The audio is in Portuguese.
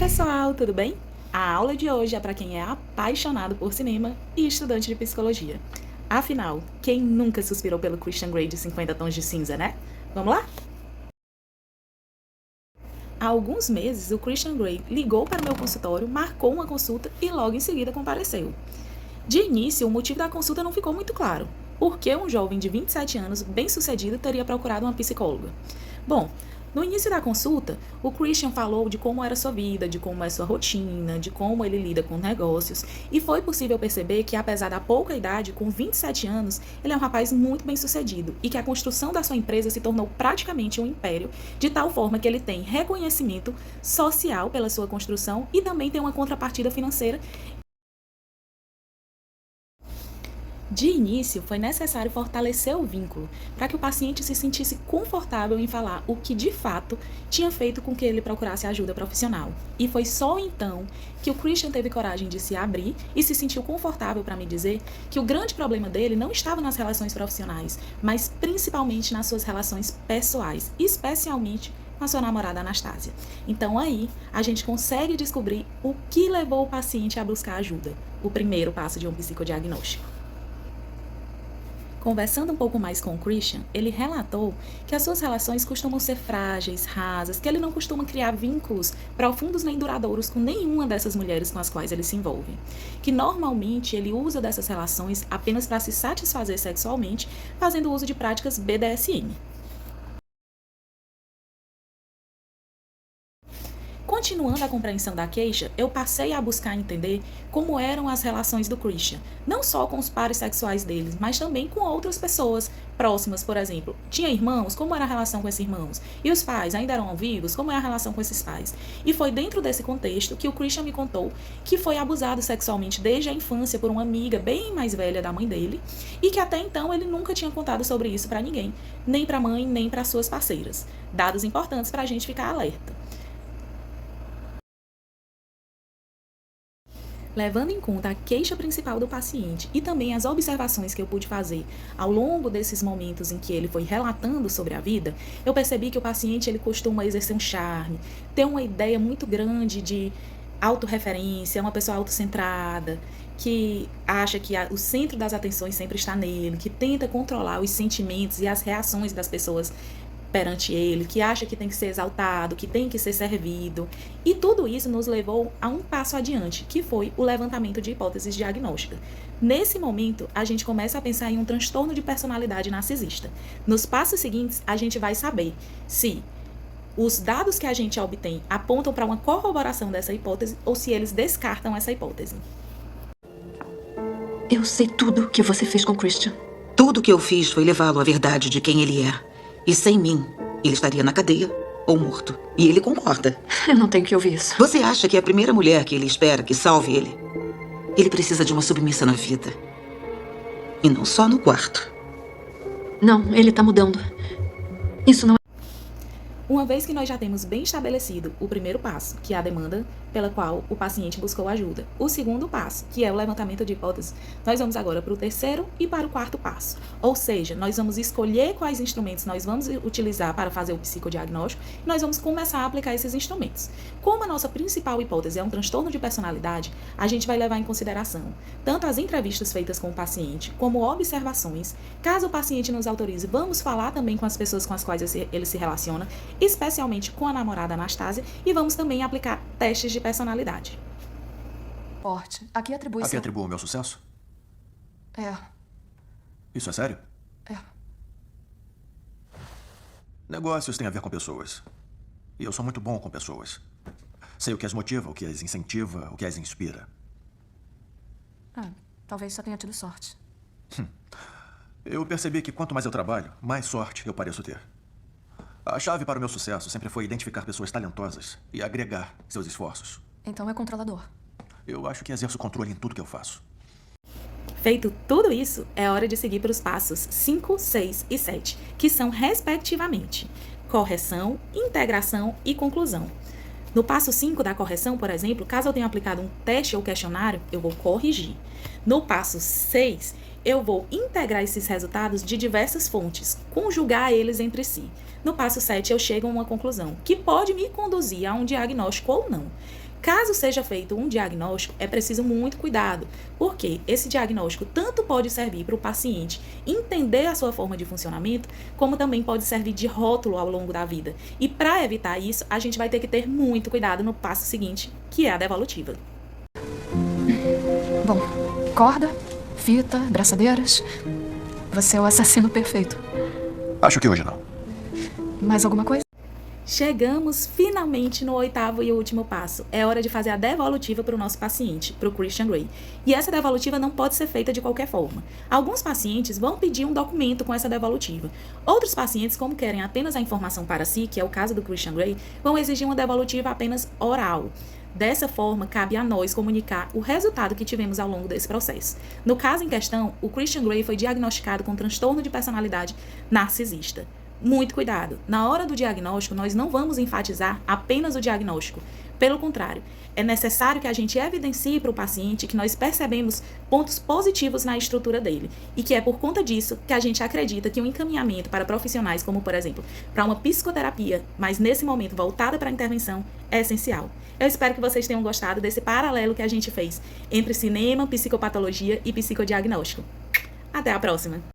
Pessoal, tudo bem? A aula de hoje é para quem é apaixonado por cinema e estudante de psicologia. Afinal, quem nunca suspirou pelo Christian Grey de 50 Tons de Cinza, né? Vamos lá? Há alguns meses, o Christian Grey ligou para o meu consultório, marcou uma consulta e logo em seguida compareceu. De início, o motivo da consulta não ficou muito claro. Por que um jovem de 27 anos, bem-sucedido, teria procurado uma psicóloga? Bom, no início da consulta, o Christian falou de como era sua vida, de como é sua rotina, de como ele lida com negócios, e foi possível perceber que, apesar da pouca idade, com 27 anos, ele é um rapaz muito bem-sucedido e que a construção da sua empresa se tornou praticamente um império, de tal forma que ele tem reconhecimento social pela sua construção e também tem uma contrapartida financeira. De início, foi necessário fortalecer o vínculo para que o paciente se sentisse confortável em falar o que de fato tinha feito com que ele procurasse ajuda profissional. E foi só então que o Christian teve coragem de se abrir e se sentiu confortável para me dizer que o grande problema dele não estava nas relações profissionais, mas principalmente nas suas relações pessoais, especialmente com a sua namorada Anastasia. Então aí a gente consegue descobrir o que levou o paciente a buscar ajuda, o primeiro passo de um psicodiagnóstico. Conversando um pouco mais com o Christian, ele relatou que as suas relações costumam ser frágeis, rasas, que ele não costuma criar vínculos profundos nem duradouros com nenhuma dessas mulheres com as quais ele se envolve. Que normalmente ele usa dessas relações apenas para se satisfazer sexualmente, fazendo uso de práticas BDSM. Continuando a compreensão da queixa, eu passei a buscar entender como eram as relações do Christian, não só com os pares sexuais deles, mas também com outras pessoas próximas, por exemplo. Tinha irmãos, como era a relação com esses irmãos? E os pais ainda eram vivos, como é a relação com esses pais? E foi dentro desse contexto que o Christian me contou que foi abusado sexualmente desde a infância por uma amiga bem mais velha da mãe dele, e que até então ele nunca tinha contado sobre isso para ninguém, nem para a mãe, nem para suas parceiras. Dados importantes para a gente ficar alerta. Levando em conta a queixa principal do paciente e também as observações que eu pude fazer ao longo desses momentos em que ele foi relatando sobre a vida, eu percebi que o paciente ele costuma exercer um charme, ter uma ideia muito grande de autorreferência, uma pessoa autocentrada, que acha que o centro das atenções sempre está nele, que tenta controlar os sentimentos e as reações das pessoas perante ele, que acha que tem que ser exaltado, que tem que ser servido. E tudo isso nos levou a um passo adiante, que foi o levantamento de hipóteses diagnósticas. Nesse momento, a gente começa a pensar em um transtorno de personalidade narcisista. Nos passos seguintes, a gente vai saber se os dados que a gente obtém apontam para uma corroboração dessa hipótese ou se eles descartam essa hipótese. Eu sei tudo o que você fez com Christian. Tudo o que eu fiz foi levá-lo à verdade de quem ele é. E sem mim, ele estaria na cadeia ou morto. E ele concorda. Eu não tenho que ouvir isso. Você acha que é a primeira mulher que ele espera que salve ele? Ele precisa de uma submissa na vida. E não só no quarto. Não, ele tá mudando. Isso não é... Uma vez que nós já temos bem estabelecido o primeiro passo, que é a demanda pela qual o paciente buscou ajuda, o segundo passo, que é o levantamento de hipóteses, nós vamos agora para o terceiro e para o quarto passo. Ou seja, nós vamos escolher quais instrumentos nós vamos utilizar para fazer o psicodiagnóstico e nós vamos começar a aplicar esses instrumentos. Como a nossa principal hipótese é um transtorno de personalidade, a gente vai levar em consideração tanto as entrevistas feitas com o paciente, como observações. Caso o paciente nos autorize, vamos falar também com as pessoas com as quais ele se relaciona, especialmente com a namorada Anastasia, e vamos também aplicar testes de personalidade. Forte. Aqui atribui... Aqui atribuo o meu sucesso? É. Isso é sério? É. Negócios têm a ver com pessoas. E eu sou muito bom com pessoas. Sei o que as motiva, o que as incentiva, o que as inspira. Talvez só tenha tido sorte. Eu percebi que quanto mais eu trabalho, mais sorte eu pareço ter. A chave para o meu sucesso sempre foi identificar pessoas talentosas e agregar seus esforços. Então é controlador. Eu acho que exerço controle em tudo que eu faço. Feito tudo isso, é hora de seguir para os passos 5, 6 e 7, que são, respectivamente, correção, integração e conclusão. No passo 5 da correção, por exemplo, caso eu tenha aplicado um teste ou questionário, eu vou corrigir. No passo 6, eu vou integrar esses resultados de diversas fontes, conjugar eles entre si. No passo 7, eu chego a uma conclusão, que pode me conduzir a um diagnóstico ou não. Caso seja feito um diagnóstico, é preciso muito cuidado, porque esse diagnóstico tanto pode servir para o paciente entender a sua forma de funcionamento, como também pode servir de rótulo ao longo da vida. E para evitar isso, a gente vai ter que ter muito cuidado no passo seguinte, que é a devolutiva. Bom, corda, fita, braçadeiras. Você é o assassino perfeito. Acho que hoje não. Mais alguma coisa? Chegamos finalmente no 8º e último passo. É hora de fazer a devolutiva para o nosso paciente, para o Christian Grey. E essa devolutiva não pode ser feita de qualquer forma. Alguns pacientes vão pedir um documento com essa devolutiva. Outros pacientes, como querem apenas a informação para si, que é o caso do Christian Grey, vão exigir uma devolutiva apenas oral. Dessa forma, cabe a nós comunicar o resultado que tivemos ao longo desse processo. No caso em questão, o Christian Grey foi diagnosticado com transtorno de personalidade narcisista. Muito cuidado. Na hora do diagnóstico, nós não vamos enfatizar apenas o diagnóstico. Pelo contrário, é necessário que a gente evidencie para o paciente que nós percebemos pontos positivos na estrutura dele e que é por conta disso que a gente acredita que um encaminhamento para profissionais como, por exemplo, para uma psicoterapia, mas nesse momento voltada para a intervenção, é essencial. Eu espero que vocês tenham gostado desse paralelo que a gente fez entre cinema, psicopatologia e psicodiagnóstico. Até a próxima!